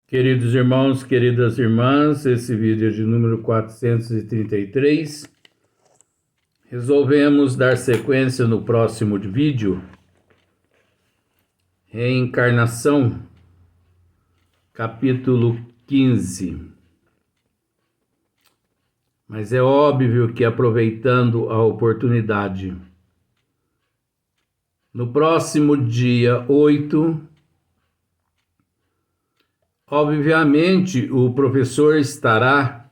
Queridos irmãos, queridas irmãs, esse vídeo é de número 433. Resolvemos dar sequência no próximo vídeo, Reencarnação, capítulo 15. Mas é óbvio que, aproveitando a oportunidade, no próximo dia 8, obviamente, o professor estará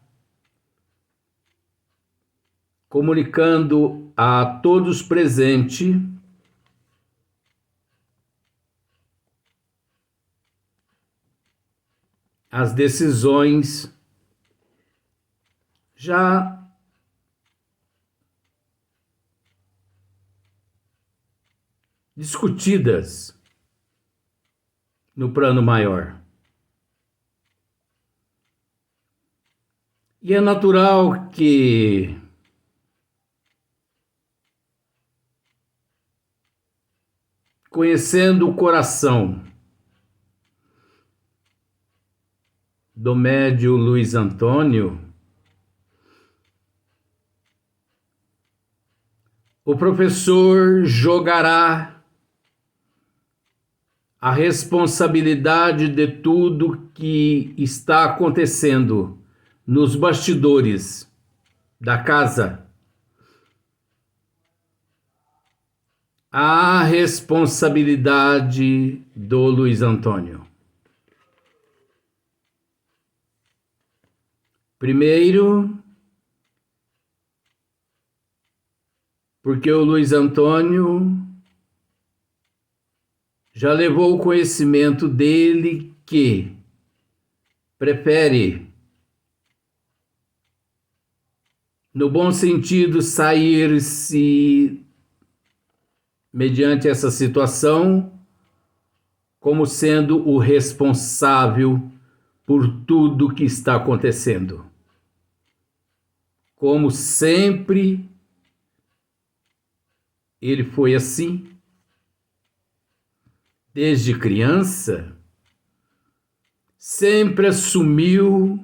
comunicando a todos presentes as decisões já discutidas no plano maior. E é natural que conhecendo o coração do médium Luiz Antônio, o professor jogará a responsabilidade de tudo que está acontecendo nos bastidores da casa. A responsabilidade do Luiz Antônio. Primeiro, porque o Luiz Antônio já levou o conhecimento dele que prefere, no bom sentido, sair-se mediante essa situação como sendo o responsável por tudo que está acontecendo. Como sempre, ele foi assim. Desde criança, sempre assumiu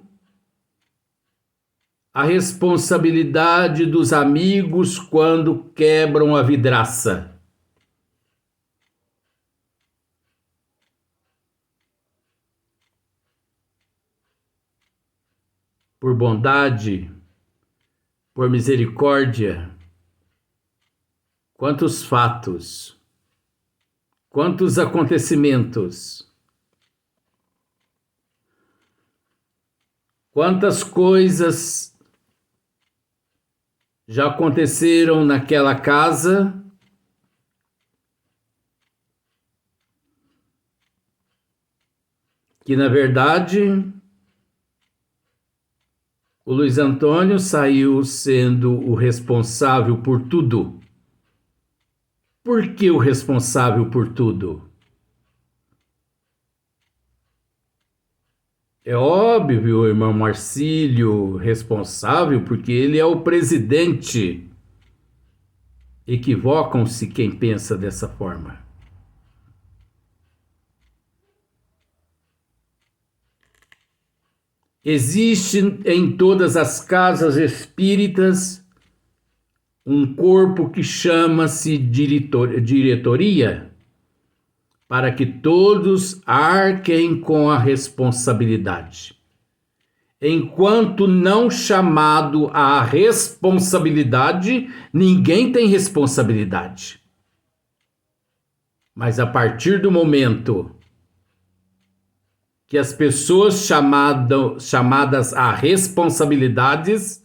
a responsabilidade dos amigos quando quebram a vidraça. Por bondade, por misericórdia, quantos fatos, quantos acontecimentos, quantas coisas já aconteceram naquela casa que, na verdade, o Luiz Antônio saiu sendo o responsável por tudo. Por que o responsável por tudo? É óbvio, o irmão Marcílio, responsável porque ele é o presidente. Equivocam-se quem pensa dessa forma. Existe em todas as casas espíritas um corpo que chama-se diretoria, para que todos arquem com a responsabilidade. Enquanto não chamado à responsabilidade, ninguém tem responsabilidade. Mas a partir do momento que as pessoas chamadas a responsabilidades,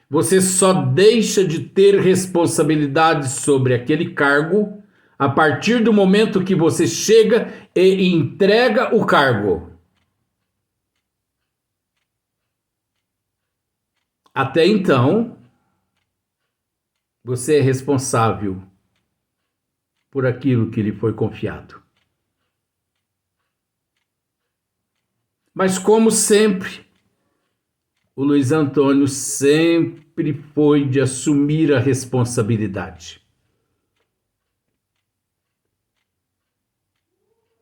você só deixa de ter responsabilidade sobre aquele cargo a partir do momento que você chega e entrega o cargo. Até então, você é responsável por aquilo que lhe foi confiado. Mas, como sempre, o Luiz Antônio sempre foi de assumir a responsabilidade.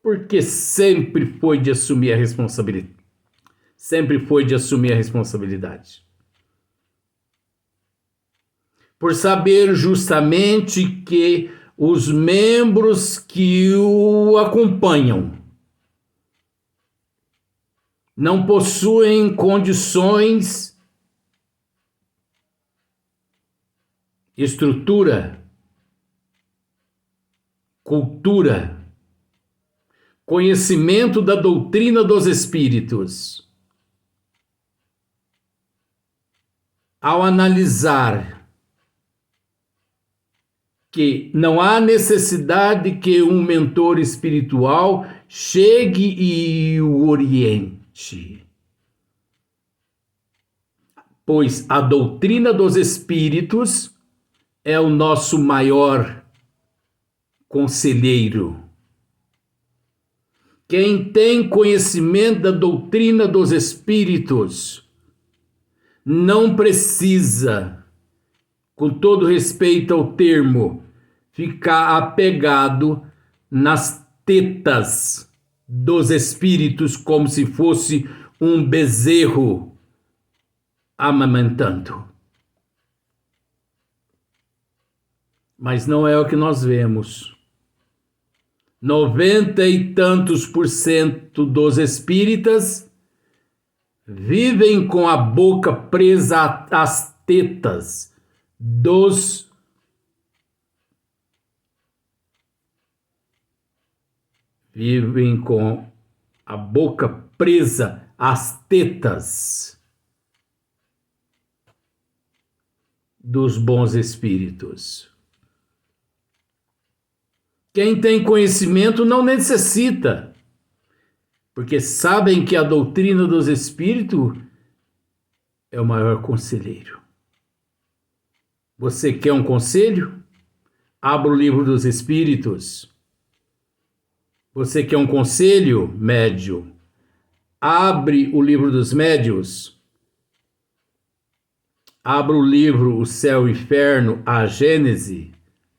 Porque sempre foi de assumir a responsabilidade. Sempre foi de assumir a responsabilidade. Por saber justamente que os membros que o acompanham não possuem condições, estrutura, cultura, conhecimento da doutrina dos espíritos. Ao analisar que não há necessidade que um mentor espiritual chegue e o oriente, pois a doutrina dos espíritos é o nosso maior conselheiro. Quem tem conhecimento da doutrina dos espíritos não precisa, com todo respeito ao termo, ficar apegado nas tetas dos espíritos como se fosse um bezerro amamentando. Mas não é o que nós vemos. 90 e tantos % dos espíritas vivem com a boca presa às tetas dos vivem com a boca presa às tetas dos bons espíritos. Quem tem conhecimento não necessita, porque sabem que a doutrina dos espíritos é o maior conselheiro. Você quer um conselho? Abra o livro dos espíritos. Você quer um conselho? Médio. Abre o livro dos médios. Abra o livro O Céu e o Inferno, a Gênese,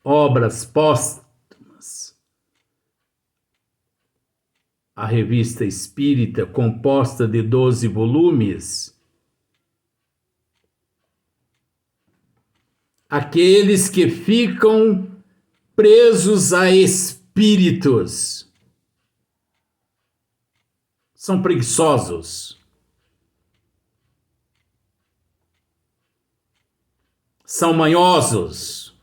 obras póstumas. A Revista Espírita, composta de 12 volumes. Aqueles que ficam presos a espíritos são preguiçosos, são manhosos,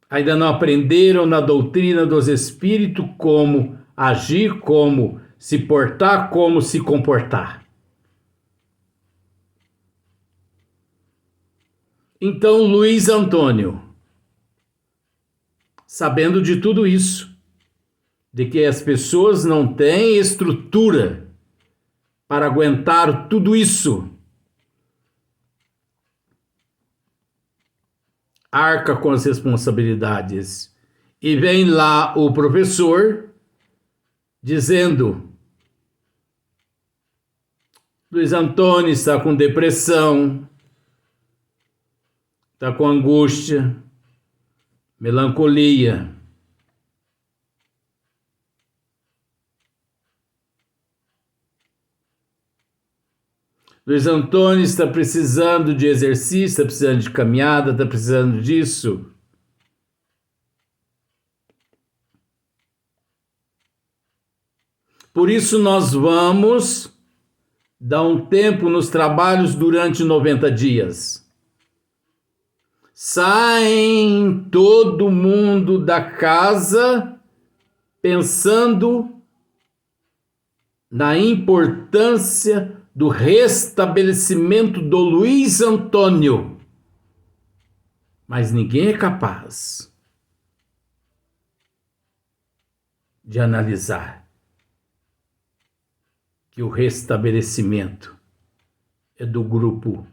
ainda não aprenderam na doutrina dos espíritos como agir, como se portar, como se comportar. Então, Luiz Antônio, sabendo de tudo isso, de que as pessoas não têm estrutura para aguentar tudo isso, arca com as responsabilidades. E vem lá o professor dizendo: Luiz Antônio está com depressão, está com angústia, melancolia. Luiz Antônio está precisando de exercício, está precisando de caminhada, está precisando disso. Por isso nós vamos dar um tempo nos trabalhos durante 90 dias. Saem todo mundo da casa pensando na importância do restabelecimento do Luiz Antônio. Mas ninguém é capaz de analisar que o restabelecimento é do grupo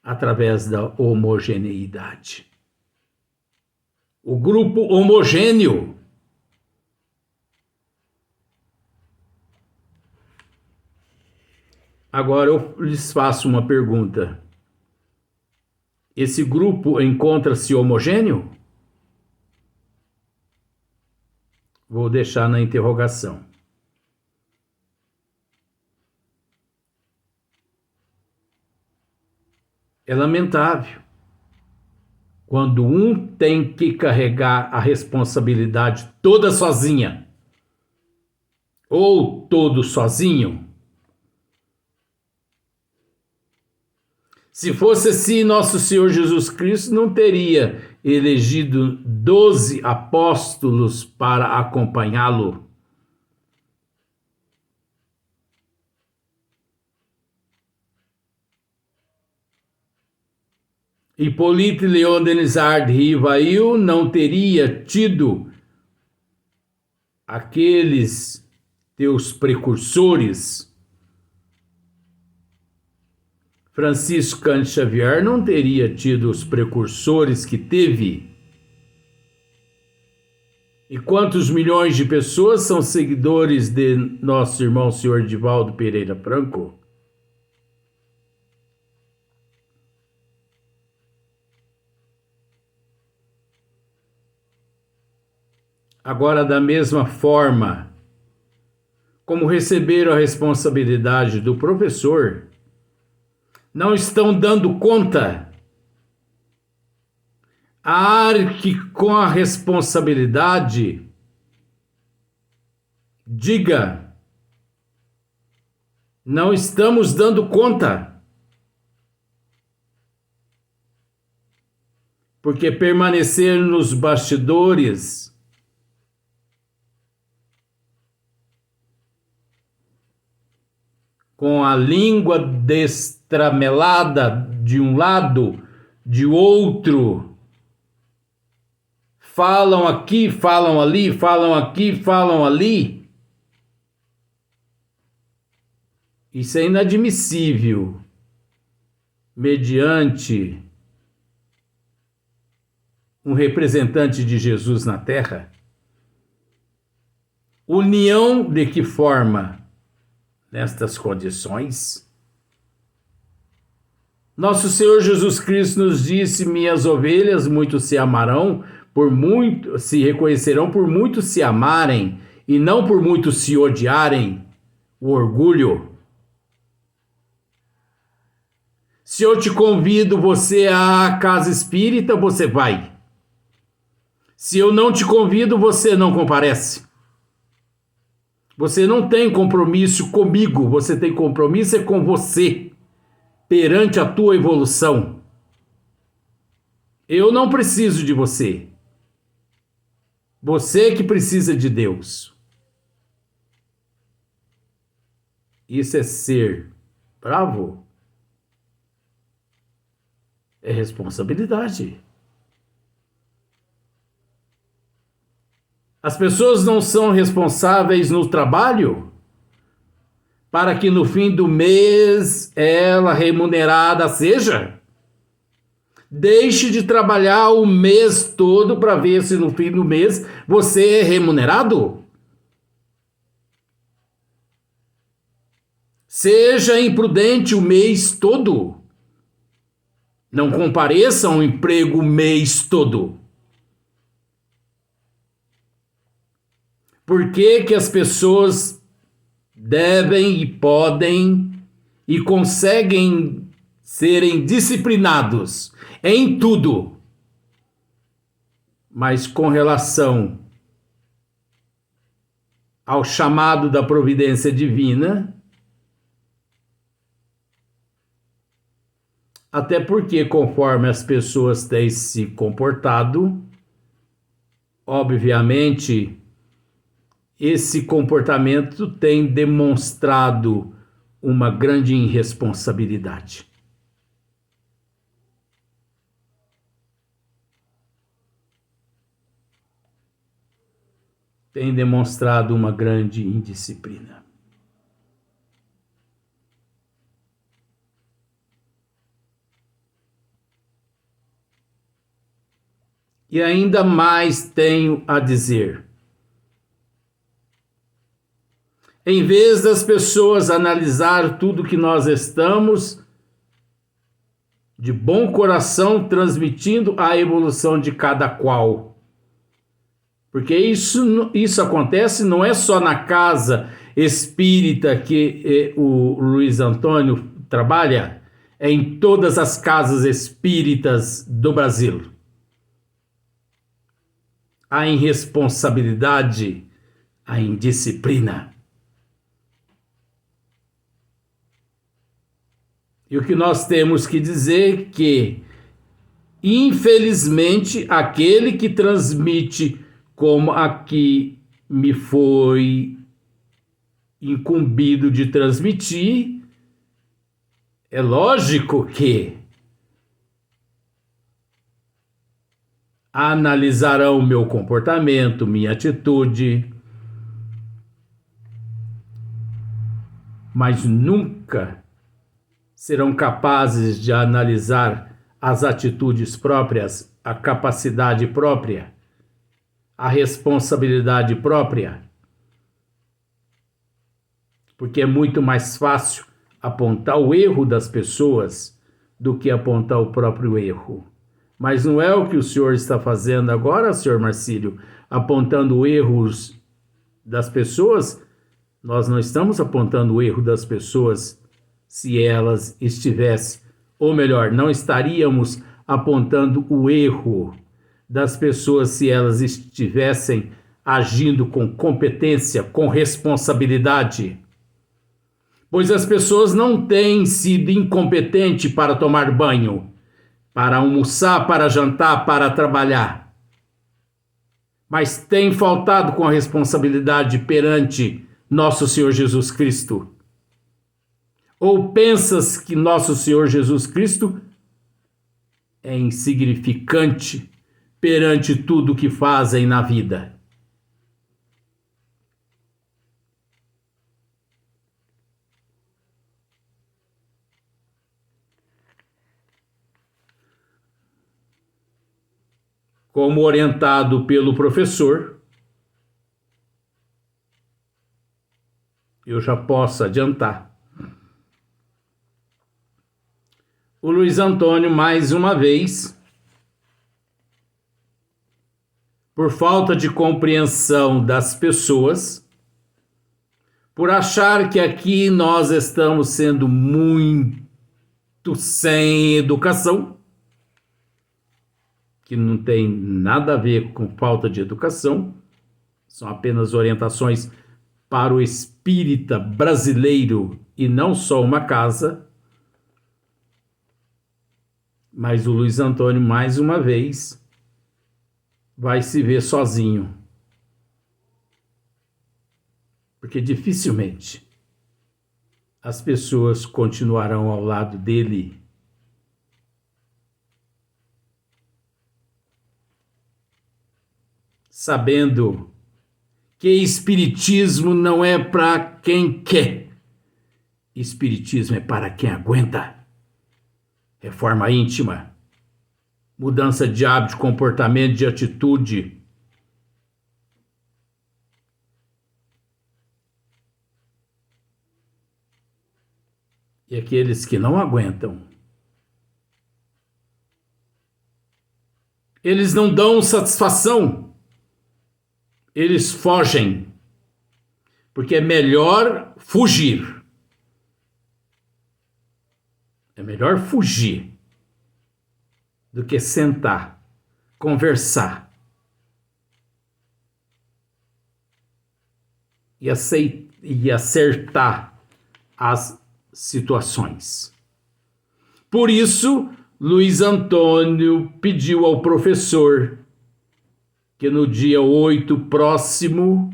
através da homogeneidade. O grupo homogêneo. Agora eu lhes faço uma pergunta. Esse grupo encontra-se homogêneo? Vou deixar na interrogação. É lamentável quando um tem que carregar a responsabilidade toda sozinha, ou todo sozinho. Se fosse assim, nosso Senhor Jesus Cristo não teria elegido 12 apóstolos para acompanhá-lo. Hippolyte Léon Denisard Rivail não teria tido aqueles teus precursores. Francisco Cândido Xavier não teria tido os precursores que teve. E quantos milhões de pessoas são seguidores de nosso irmão senhor Divaldo Pereira Franco? Agora, da mesma forma como receberam a responsabilidade do professor, não estão dando conta. Arque com a responsabilidade. Diga: não estamos dando conta. Porque permanecer nos bastidores com a língua destramelada de um lado, de outro, falam aqui, falam ali, falam aqui, falam ali. Isso é inadmissível, mediante um representante de Jesus na Terra. União de que forma? Nestas condições, nosso Senhor Jesus Cristo nos disse: minhas ovelhas muito se amarão, por muito se reconhecerão, por muito se amarem, e não por muito se odiarem. O orgulho. Se eu te convido você à casa espírita, você vai. Se eu não te convido, você não comparece. Você não tem compromisso comigo, você tem compromisso com você, perante a tua evolução. Eu não preciso de você. Você que precisa de Deus. Isso é ser bravo? É responsabilidade. As pessoas não são responsáveis no trabalho para que no fim do mês ela remunerada seja? Deixe de trabalhar o mês todo para ver se no fim do mês você é remunerado. Seja imprudente o mês todo. Não compareça ao emprego o mês todo. Por que as pessoas devem e podem e conseguem serem disciplinados em tudo, mas com relação ao chamado da providência divina, até porque conforme as pessoas têm se comportado, obviamente, esse comportamento tem demonstrado uma grande irresponsabilidade. Tem demonstrado uma grande indisciplina. E ainda mais tenho a dizer. Em vez das pessoas analisar tudo que nós estamos de bom coração, transmitindo a evolução de cada qual. Porque isso acontece não é só na casa espírita que o Luiz Antônio trabalha, é em todas as casas espíritas do Brasil. A irresponsabilidade, a indisciplina. E o que nós temos que dizer que, infelizmente, aquele que transmite como aqui me foi incumbido de transmitir, é lógico que analisarão meu comportamento, minha atitude, mas nunca serão capazes de analisar as atitudes próprias, a capacidade própria, a responsabilidade própria, porque é muito mais fácil apontar o erro das pessoas do que apontar o próprio erro. Mas não é o que o senhor está fazendo agora, senhor Marcílio, apontando erros das pessoas. Nós não estamos apontando o erro das pessoas se elas estivessem, ou melhor, não estaríamos apontando o erro das pessoas se elas estivessem agindo com competência, com responsabilidade. Pois as pessoas não têm sido incompetentes para tomar banho, para almoçar, para jantar, para trabalhar. Mas têm faltado com a responsabilidade perante nosso Senhor Jesus Cristo. Ou pensas que nosso Senhor Jesus Cristo é insignificante perante tudo o que fazem na vida? Como orientado pelo professor, eu já posso adiantar. O Luiz Antônio, mais uma vez, por falta de compreensão das pessoas, por achar que aqui nós estamos sendo muito sem educação, que não tem nada a ver com falta de educação, são apenas orientações para o espírita brasileiro e não só uma casa. Mas o Luiz Antônio, mais uma vez, vai se ver sozinho. Porque dificilmente as pessoas continuarão ao lado dele. Sabendo que espiritismo não é para quem quer. Espiritismo é para quem aguenta. Reforma íntima, mudança de hábito, de comportamento, de atitude. E aqueles que não aguentam, eles não dão satisfação, eles fogem, porque é melhor fugir. É melhor fugir do que sentar, conversar e acertar as situações. Por isso, Luiz Antônio pediu ao professor que no dia 8 próximo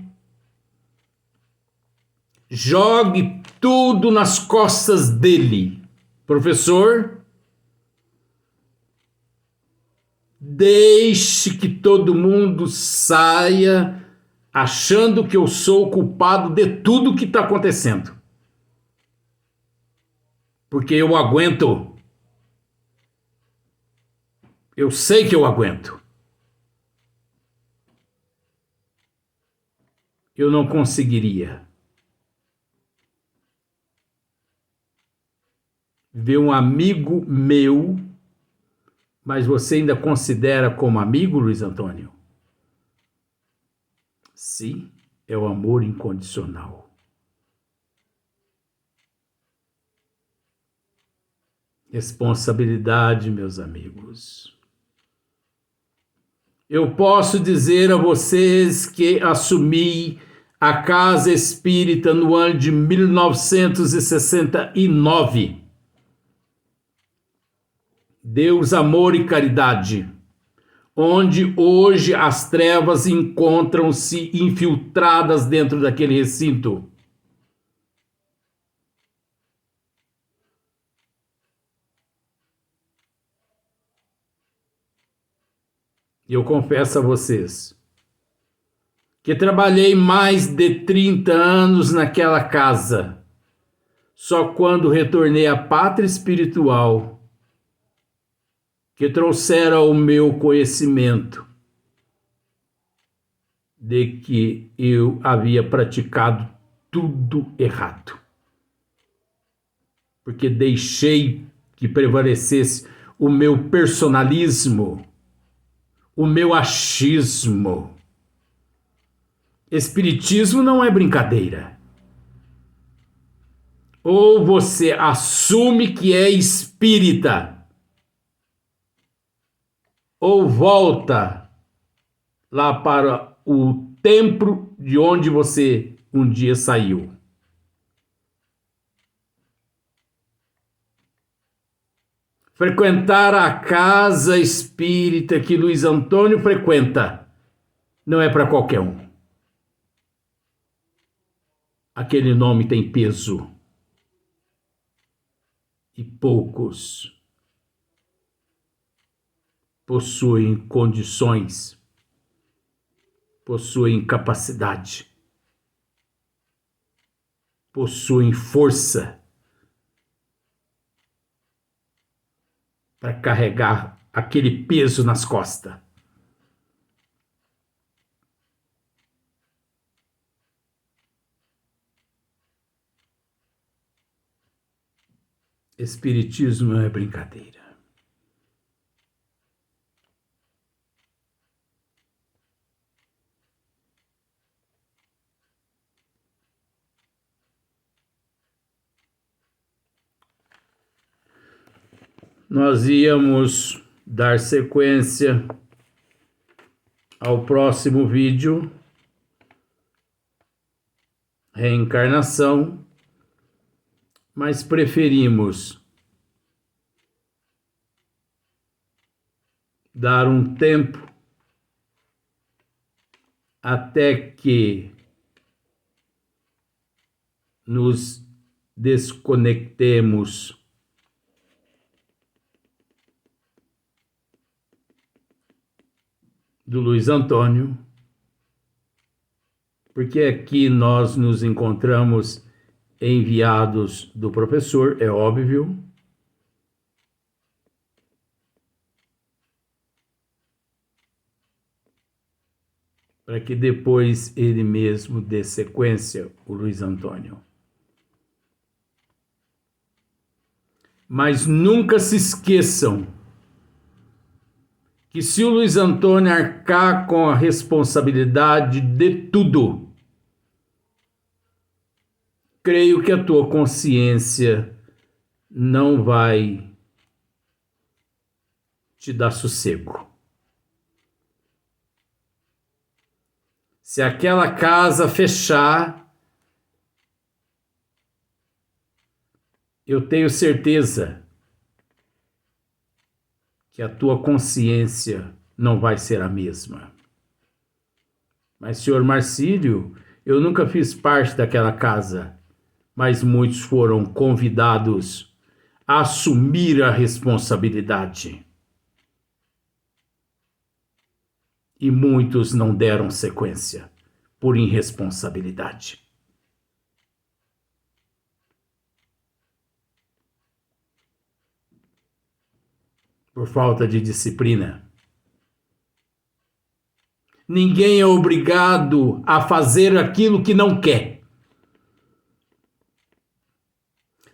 jogue tudo nas costas dele. Professor, deixe que todo mundo saia achando que eu sou o culpado de tudo que está acontecendo. Porque eu aguento. Eu sei que eu aguento. Eu não conseguiria ver um amigo meu Mas você ainda considera como amigo, Luiz Antônio? Sim, é o amor incondicional. Responsabilidade, meus amigos. Eu posso dizer a vocês que assumi a Casa Espírita no ano de 1969. Deus, amor e caridade, onde hoje as trevas encontram-se infiltradas dentro daquele recinto. E eu confesso a vocês que trabalhei mais de 30 anos naquela casa. Só quando retornei à pátria espiritual que trouxeram ao meu conhecimento de que eu havia praticado tudo errado. Porque deixei que prevalecesse o meu personalismo, o meu achismo. Espiritismo não é brincadeira. Ou você assume que é espírita, ou volta lá para o templo de onde você um dia saiu. Frequentar a casa espírita que Luiz Antônio frequenta não é para qualquer um. Aquele nome tem peso. E poucos possuem condições, possuem capacidade, possuem força para carregar aquele peso nas costas. Espiritismo não é brincadeira. Nós íamos dar sequência ao próximo vídeo, reencarnação, mas preferimos dar um tempo até que nos desconectemos do Luiz Antônio, porque aqui nós nos encontramos enviados do professor, é óbvio, para que depois ele mesmo dê sequência, o Luiz Antônio. Mas nunca se esqueçam que se o Luiz Antônio arcar com a responsabilidade de tudo, creio que a tua consciência não vai te dar sossego. Se aquela casa fechar, eu tenho certeza que a tua consciência não vai ser a mesma. Mas, senhor Marcílio, eu nunca fiz parte daquela casa, mas muitos foram convidados a assumir a responsabilidade. E muitos não deram sequência por irresponsabilidade. Por falta de disciplina. Ninguém é obrigado a fazer aquilo que não quer.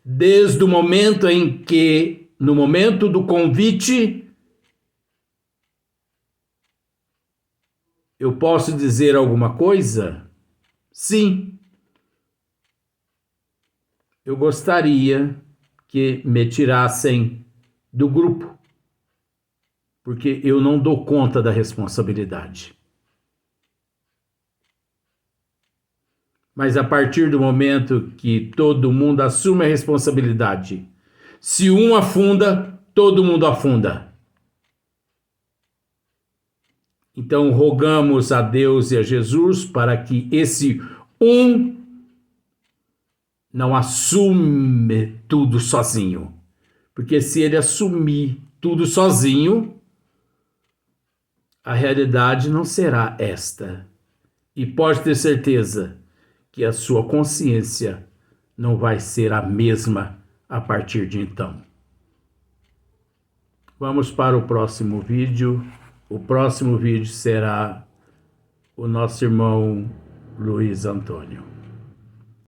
Desde o momento em que, no momento do convite, Eu posso dizer alguma coisa? Sim. Eu gostaria que me tirassem do grupo, porque eu não dou conta da responsabilidade. Mas a partir do momento que todo mundo assume a responsabilidade, se um afunda, todo mundo afunda. Então rogamos a Deus e a Jesus para que esse um não assume tudo sozinho. Porque se ele assumir tudo sozinho, a realidade não será esta. E pode ter certeza que a sua consciência não vai ser a mesma a partir de então. Vamos para o próximo vídeo. O próximo vídeo será o nosso irmão Luiz Antônio.